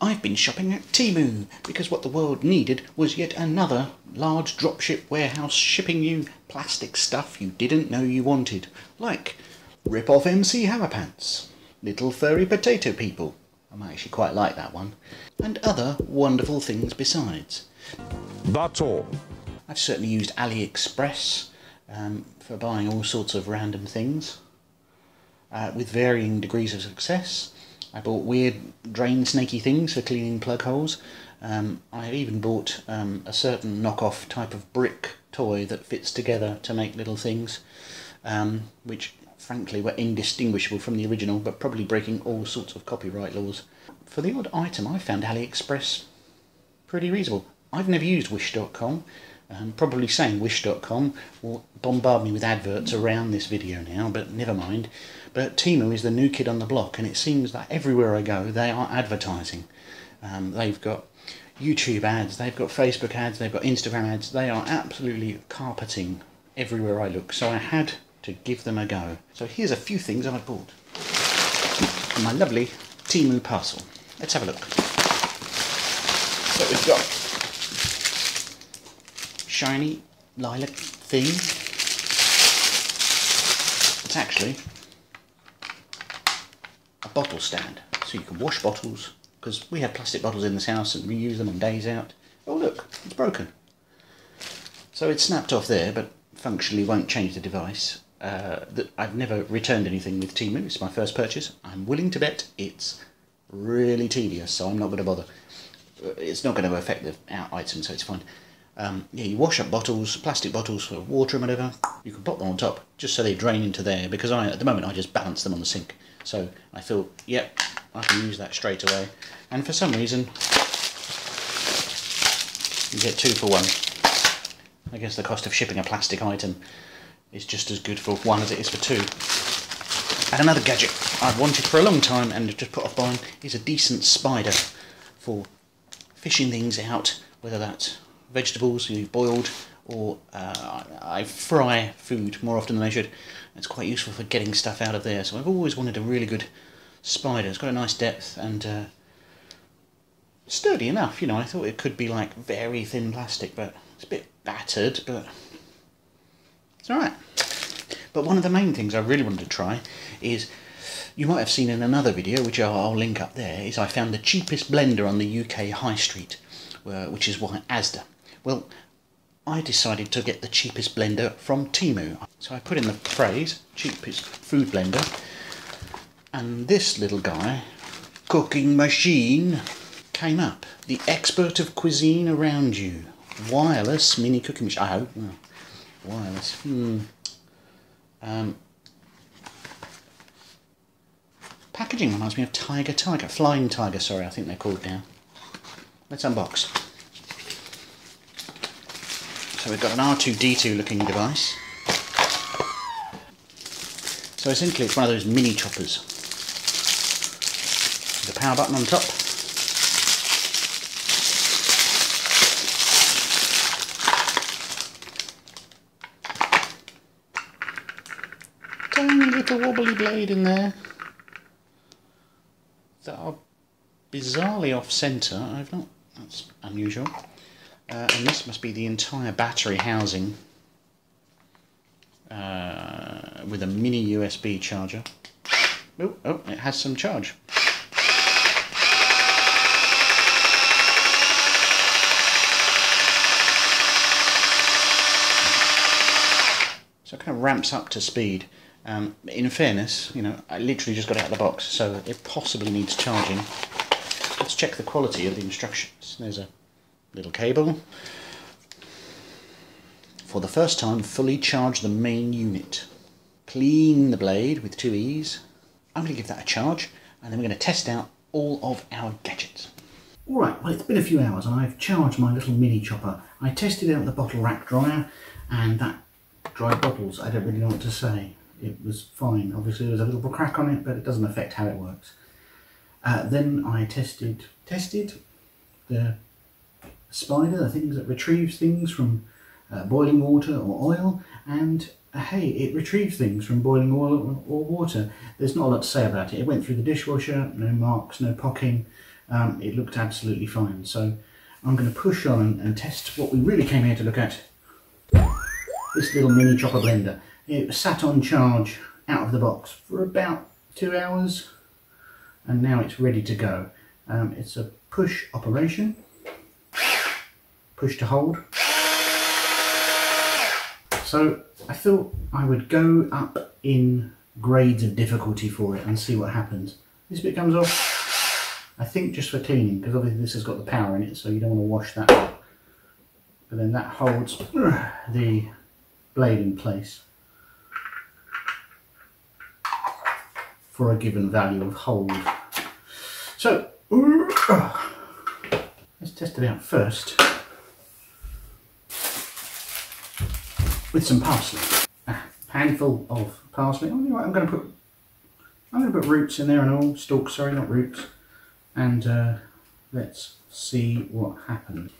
I've been shopping at TEMU because what the world needed was yet another large dropship warehouse shipping you plastic stuff you didn't know you wanted, like rip-off MC Hammer Pants, little furry potato people, I might actually quite like that one, and other wonderful things besides. That's all. I've certainly used AliExpress for buying all sorts of random things, with varying degrees of success. I bought weird drain snaky things for cleaning plug holes. I even bought a certain knockoff type of brick toy that fits together to make little things, which frankly were indistinguishable from the original, but probably breaking all sorts of copyright laws. For the odd item, I found AliExpress pretty reasonable. I've never used Wish.com. Probably saying Wish.com will bombard me with adverts around this video now, but never mind. But TEMU is the new kid on the block, and it seems that everywhere I go they are advertising. They've got YouTube ads, they've got Facebook ads, they've got Instagram ads. They are absolutely carpeting everywhere I look, so I had to give them a go. So here's a few things I bought in my lovely TEMU parcel. Let's have a look. So we've got shiny lilac thing. It's actually a bottle stand, so you can wash bottles, because we have plastic bottles in this house and reuse them on days out. Oh look, it's broken. So it's snapped off there, but functionally won't change the device. I've never returned anything with TEMU. It's my first purchase. I'm willing to bet it's really tedious, so I'm not going to bother. It's not going to affect the out item, so it's fine. Yeah, you wash up bottles, plastic bottles for water and whatever. You can pop them on top just so they drain into there, because at the moment I just balance them on the sink. So I thought, yep, I can use that straight away. And for some reason, you get 2 for 1. I guess the cost of shipping a plastic item is just as good for 1 as it is for 2. And another gadget I've wanted for a long time and just put off buying is a decent spider for fishing things out, whether that's vegetables you've boiled, or I fry food more often than I should. It's quite useful for getting stuff out of there, so I've always wanted a really good spider. It's got a nice depth and sturdy enough, you know. I thought it could be like very thin plastic, but it's a bit battered, but it's alright. But one of the main things I really wanted to try is, you might have seen in another video, which I'll link up there, is I found the cheapest blender on the UK high street, which is Asda. Well, I decided to get the cheapest blender from TEMU. So I put in the phrase, cheapest food blender, and this little guy, cooking machine, came up. The expert of cuisine around you. Wireless mini cooking machine. I hope. Well, wireless. Packaging reminds me of Flying Tiger, sorry, I think they're called now. Let's unbox. So we've got an R2-D2 looking device. So essentially it's one of those mini choppers. With a power button on top. Tiny little wobbly blade in there that are bizarrely off centre. That's unusual. And this must be the entire battery housing with a mini USB charger. Oh, it has some charge. So it kind of ramps up to speed. In fairness, you know, I literally just got it out of the box, so it possibly needs charging. Let's check the quality of the instructions. There's a little cable. For the first time, fully charge the main unit. Clean the blade with 2 E's. I'm going to give that a charge, and then we're going to test out all of our gadgets. Alright, well, it's been a few hours and I've charged my little mini chopper. I tested out the bottle rack dryer, and that dried bottles, I don't really know what to say. It was fine. Obviously there's a little crack on it, but it doesn't affect how it works. Then I tested the spider, the things that retrieves things from boiling water or oil, and hey, it retrieves things from boiling oil or water. There's not a lot to say about it. It went through the dishwasher, no marks, no pocking, it looked absolutely fine. So I'm going to push on and test what we really came here to look at. This little mini chopper blender. It sat on charge out of the box for about 2 hours, and now it's ready to go. It's a push operation. Push to hold. So I thought I would go up in grades of difficulty for it and see what happens. This bit comes off, I think just for cleaning, because obviously this has got the power in it, so you don't want to wash that up. But then that holds the blade in place for a given value of hold. So let's test it out first with some parsley. A handful of parsley. Oh, you know what? I'm going to put roots in there and all. Stalks, sorry, not roots. And let's see what happens.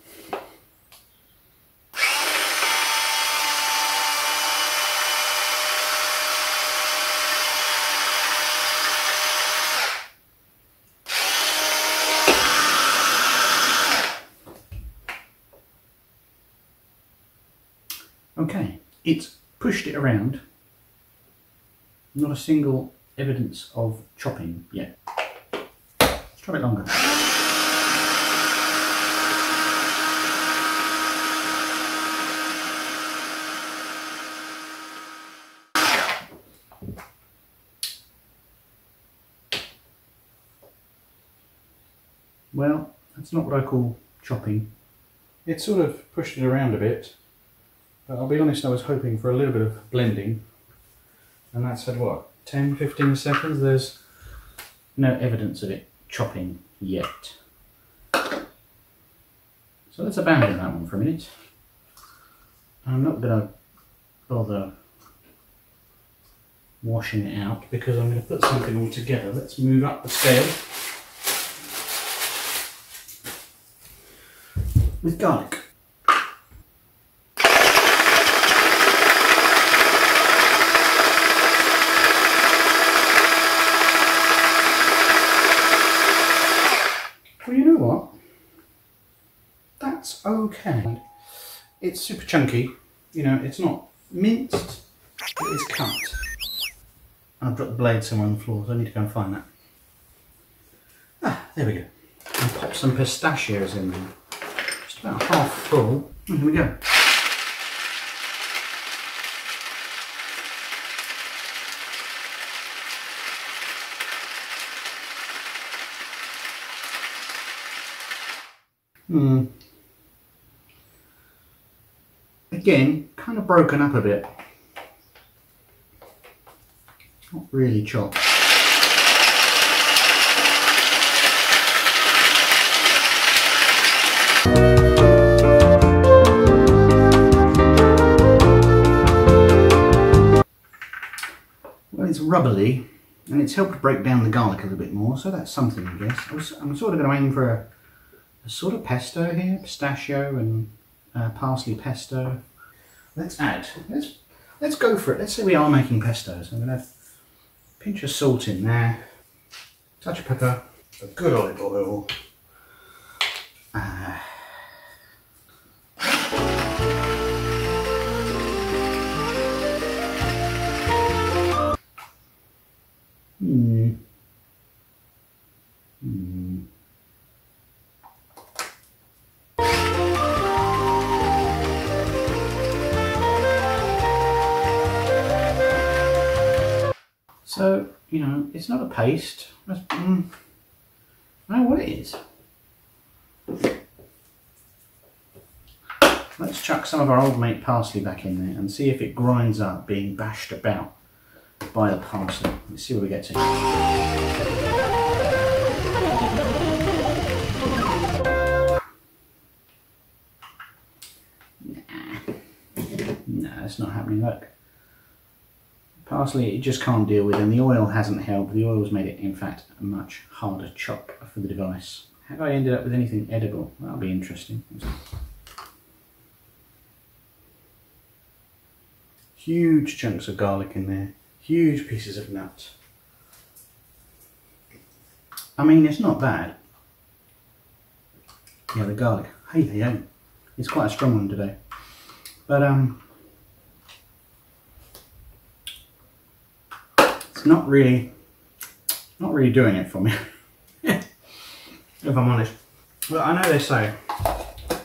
Okay, it's pushed it around. Not a single evidence of chopping yet. Let's try it longer. Well, that's not what I call chopping. It sort of pushed it around a bit. But I'll be honest, I was hoping for a little bit of blending, and that's had what, 10-15 seconds? There's no evidence of it chopping yet. So let's abandon that one for a minute. I'm not going to bother washing it out because I'm going to put something all together. Let's move up the scale with garlic. Well, you know what? That's okay. It's super chunky, you know, it's not minced, it is cut. I've dropped the blade somewhere on the floor, so I need to go and find that. Ah, there we go. And pop some pistachios in there. Just about half full. Here we go. Again, kind of broken up a bit. Not really chopped. Well, it's rubbly, and it's helped break down the garlic a little bit more, so that's something, I guess. I'm sort of going to aim for a sort of pesto here, pistachio and parsley pesto. Let's add, let's go for it. Let's say we are making pesto. So I'm going to have a pinch of salt in there, touch of pepper, a good olive oil. So, you know, it's not a paste. I don't know what it is. Let's chuck some of our old mate parsley back in there and see if it grinds up being bashed about by the parsley. Let's see what we get to. Nah, that's not happening. Look. Parsley, it just can't deal with, and the oil hasn't helped. The oil's made it, in fact, a much harder chop for the device. Have I ended up with anything edible? That'll be interesting. Huge chunks of garlic in there. Huge pieces of nut. I mean, it's not bad. Yeah, the garlic. Hey. It's quite a strong one today. But it's not really doing it for me. If I'm honest. Well, I know they say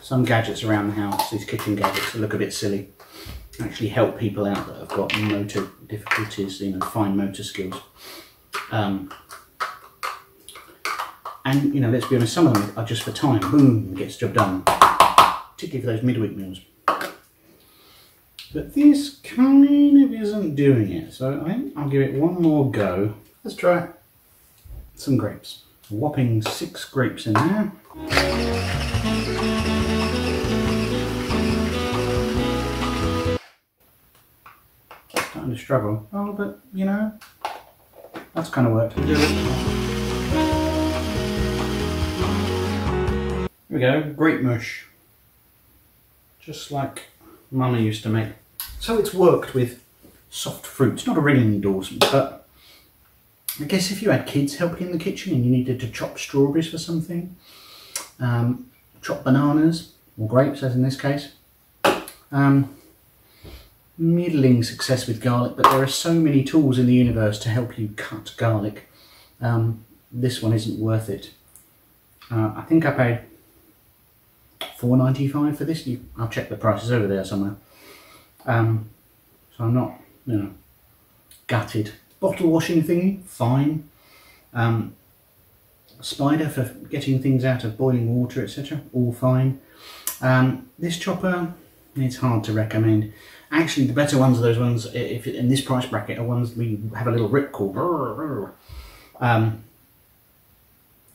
some gadgets around the house, these kitchen gadgets, that look a bit silly, actually help people out that have got motor difficulties, you know, fine motor skills. And, you know, let's be honest, some of them are just for time. Boom, gets the job done. Particularly for those midweek meals. But this kind of isn't doing it. So I think I'll give it one more go. Let's try some grapes. A whopping 6 grapes in there. Starting to struggle. Oh, but, you know, that's kind of worked. Here we go, grape mush. Just like Mama used to make. So it's worked with soft fruits. Not a ringing endorsement, but I guess if you had kids helping in the kitchen and you needed to chop strawberries for something, chop bananas, or grapes as in this case, middling success with garlic, but there are so many tools in the universe to help you cut garlic. This one isn't worth it. I think I paid $4.95 for this. I'll check the prices over there somewhere. So I'm not, you know, gutted. Bottle washing thingy, fine. Spider for getting things out of boiling water, etc. All fine. This chopper, it's hard to recommend. Actually, the better ones are those ones, if in this price bracket, are ones we have a little ripcord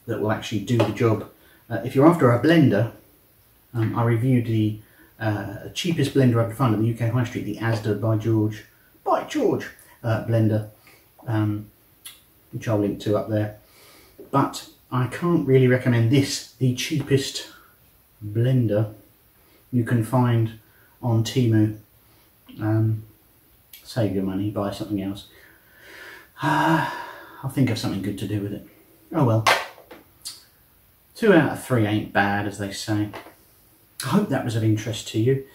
that will actually do the job. If you're after a blender, I reviewed the cheapest blender I could find at the UK High Street, the Asda by George blender, which I'll link to up there. But I can't really recommend this, the cheapest blender you can find on TEMU. Save your money, buy something else. I'll think of something good to do with it. Oh well. 2 out of 3 ain't bad, as they say. I hope that was of interest to you.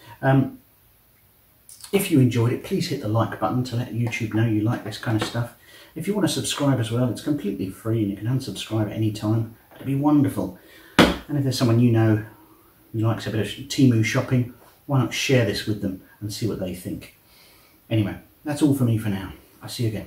If you enjoyed it, please hit the like button to let YouTube know you like this kind of stuff. If you want to subscribe as well, it's completely free and you can unsubscribe at any time. It'd be wonderful. And if there's someone you know who likes a bit of TEMU shopping, why not share this with them and see what they think. Anyway, that's all for me for now. I'll see you again.